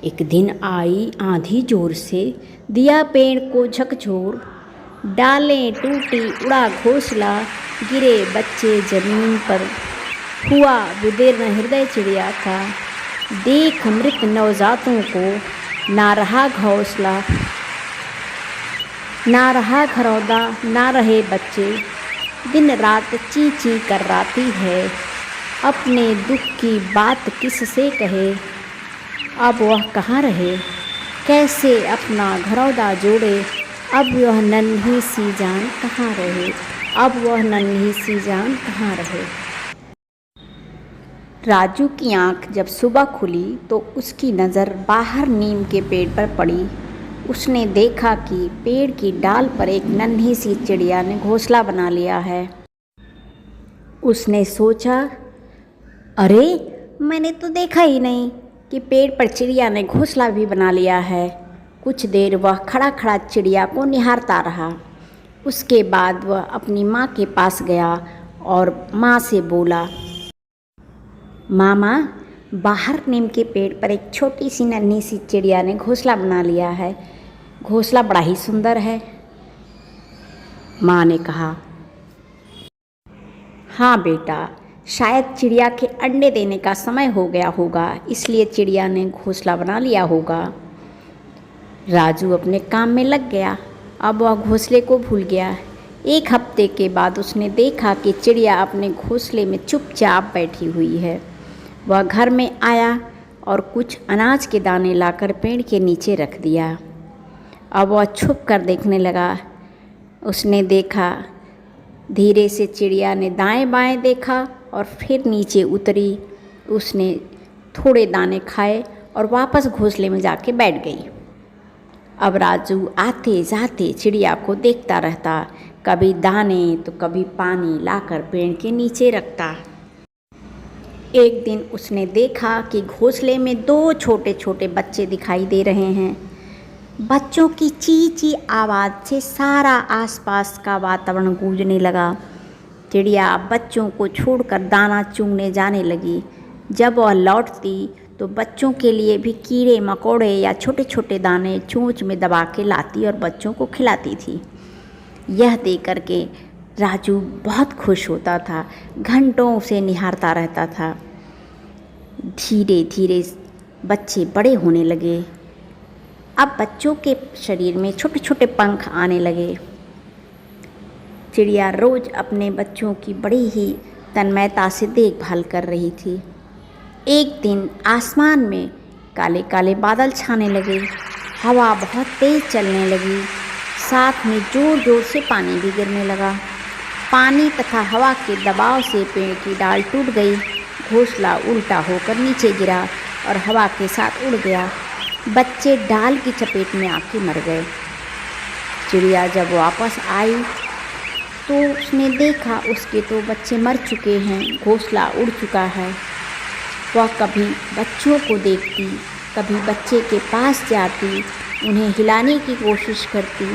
एक दिन आई आंधी जोर से, दिया पेड़ को झकझोर, डालें टूटी उड़ा घोंसला, गिरे बच्चे जमीन पर। हुआ विदीर्ण हृदय चिड़िया का, देख मृत नवजातों को, ना रहा घोंसला, ना रहा घरौंदा, ना रहे बच्चे। दिन रात ची ची कराती है, अपने दुख की बात किससे कहे। अब वह कहाँ रहे, कैसे अपना घरौंदा जोड़े। अब वह नन्ही सी जान कहाँ रहे, अब वह नन्ही सी जान कहाँ रहे। राजू की आँख जब सुबह खुली तो उसकी नज़र बाहर नीम के पेड़ पर पड़ी। उसने देखा कि पेड़ की डाल पर एक नन्ही सी चिड़िया ने घोंसला बना लिया है। उसने सोचा, अरे मैंने तो देखा ही नहीं कि पेड़ पर चिड़िया ने घोंसला भी बना लिया है। कुछ देर वह खड़ा खड़ा चिड़िया को निहारता रहा। उसके बाद वह अपनी माँ के पास गया और माँ से बोला, मामा, बाहर नीम के पेड़ पर एक छोटी सी नन्ही सी चिड़िया ने घोंसला बना लिया है। घोंसला बड़ा ही सुंदर है। माँ ने कहा, हाँ बेटा, शायद चिड़िया के अंडे देने का समय हो गया होगा, इसलिए चिड़िया ने घोंसला बना लिया होगा। राजू अपने काम में लग गया। अब वह घोंसले को भूल गया। एक हफ्ते के बाद उसने देखा कि चिड़िया अपने घोंसले में चुपचाप बैठी हुई है। वह घर में आया और कुछ अनाज के दाने लाकर पेड़ के नीचे रख दिया। अब वह छुप कर देखने लगा। उसने देखा, धीरे से चिड़िया ने दाएं बाएं देखा और फिर नीचे उतरी। उसने थोड़े दाने खाए और वापस घोंसले में जाके बैठ गई। अब राजू आते जाते चिड़िया को देखता रहता, कभी दाने तो कभी पानी लाकर पेड़ के नीचे रखता। एक दिन उसने देखा कि घोंसले में 2 छोटे छोटे बच्चे दिखाई दे रहे हैं। बच्चों की ची ची आवाज़ से सारा आसपास का वातावरण गूंजने लगा। चिड़िया बच्चों को छोड़कर दाना चुगने जाने लगी। जब वह लौटती तो बच्चों के लिए भी कीड़े मकोड़े या छोटे छोटे दाने चोंच में दबा के लाती और बच्चों को खिलाती थी। यह देख कर के राजू बहुत खुश होता था, घंटों उसे निहारता रहता था। धीरे धीरे बच्चे बड़े होने लगे। अब बच्चों के शरीर में छोटे छोटे पंख आने लगे। चिड़िया रोज़ अपने बच्चों की बड़ी ही तन्मयता से देखभाल कर रही थी। एक दिन आसमान में काले काले बादल छाने लगे। हवा बहुत तेज़ चलने लगी। साथ में ज़ोर ज़ोर से पानी भी गिरने लगा। पानी तथा हवा के दबाव से पेड़ की डाल टूट गई। घोंसला उल्टा होकर नीचे गिरा और हवा के साथ उड़ गया। बच्चे डाल की चपेट में आके मर गए। चिड़िया जब वापस आई तो उसने देखा उसके तो बच्चे मर चुके हैं, घोंसला उड़ चुका है। वह कभी बच्चों को देखती, कभी बच्चे के पास जाती, उन्हें हिलाने की कोशिश करती,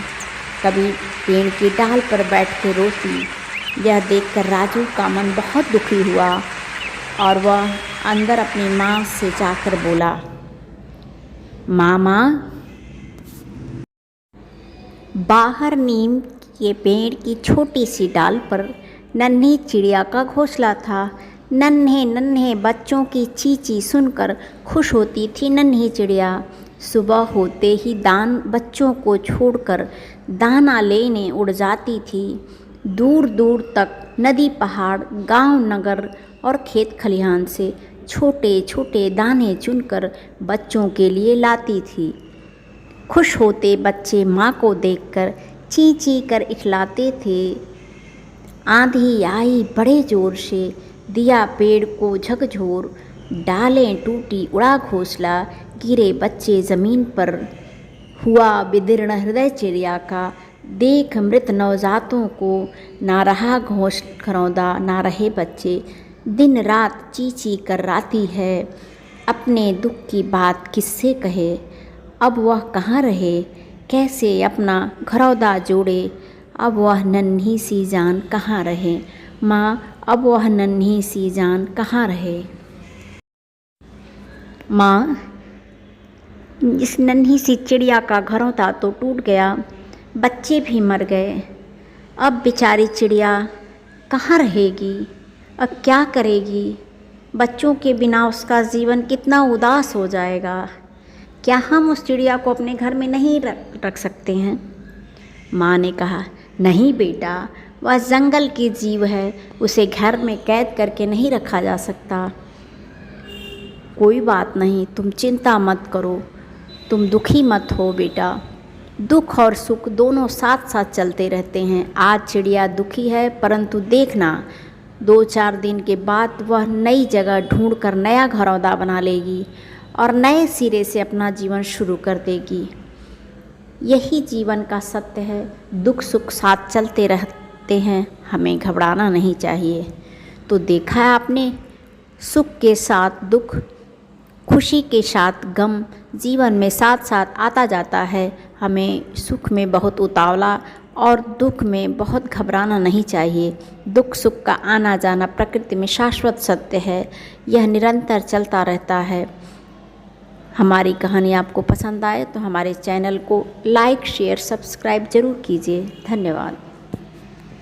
कभी पेड़ की डाल पर बैठ के रोती। यह देखकर राजू का मन बहुत दुखी हुआ और वह अंदर अपनी माँ से जाकर बोला, मामा, बाहर नीम के पेड़ की छोटी सी डाल पर नन्ही चिड़िया का घोंसला था। नन्हे नन्हे बच्चों की चींची सुनकर खुश होती थी नन्ही चिड़िया। सुबह होते ही बच्चों को छोड़कर दाना लेने उड़ जाती थी। दूर दूर तक नदी पहाड़, गांव नगर और खेत खलिहान से छोटे छोटे दाने चुनकर बच्चों के लिए लाती थी। खुश होते बच्चे माँ को देखकर ची ची कर इखलाते थे। आंधी आई बड़े ज़ोर से, दिया पेड़ को झकझोर, डालें टूटी उड़ा घोंसला, गिरे बच्चे ज़मीन पर। हुआ विदीर्ण हृदय चिड़िया का, देख मृत नवजातों को, ना रहा घरौंदा, ना रहे बच्चे। दिन रात ची ची कराती है, अपने दुख की बात किससे कहे। अब वह कहाँ रहे, कैसे अपना घरौंदा जोड़े। अब वह नन्ही सी जान कहाँ रहे। माँ, अब वह नन्ही सी जान कहाँ रहे। माँ, इस नन्ही सी चिड़िया का घरों था तो टूट गया, बच्चे भी मर गए। अब बेचारी चिड़िया कहाँ रहेगी, अब क्या करेगी? बच्चों के बिना उसका जीवन कितना उदास हो जाएगा। क्या हम उस चिड़िया को अपने घर में नहीं रख सकते हैं? माँ ने कहा, नहीं बेटा, वह जंगल की जीव है, उसे घर में कैद करके नहीं रखा जा सकता। कोई बात नहीं, तुम चिंता मत करो, तुम दुखी मत हो बेटा। दुख और सुख दोनों साथ साथ चलते रहते हैं। आज चिड़िया दुखी है, परंतु देखना 2-4 दिन के बाद वह नई जगह ढूंढकर नया घरौंदा बना लेगी और नए सिरे से अपना जीवन शुरू कर देगी। यही जीवन का सत्य है। दुख सुख साथ चलते रहते हैं, हमें घबराना नहीं चाहिए। तो देखा है आपने, सुख के साथ दुख, खुशी के साथ गम जीवन में साथ साथ आता जाता है। हमें सुख में बहुत उतावला और दुख में बहुत घबराना नहीं चाहिए। दुख सुख का आना जाना प्रकृति में शाश्वत सत्य है, यह निरंतर चलता रहता है। हमारी कहानी आपको पसंद आए तो हमारे चैनल को लाइक शेयर सब्सक्राइब ज़रूर कीजिए। धन्यवाद।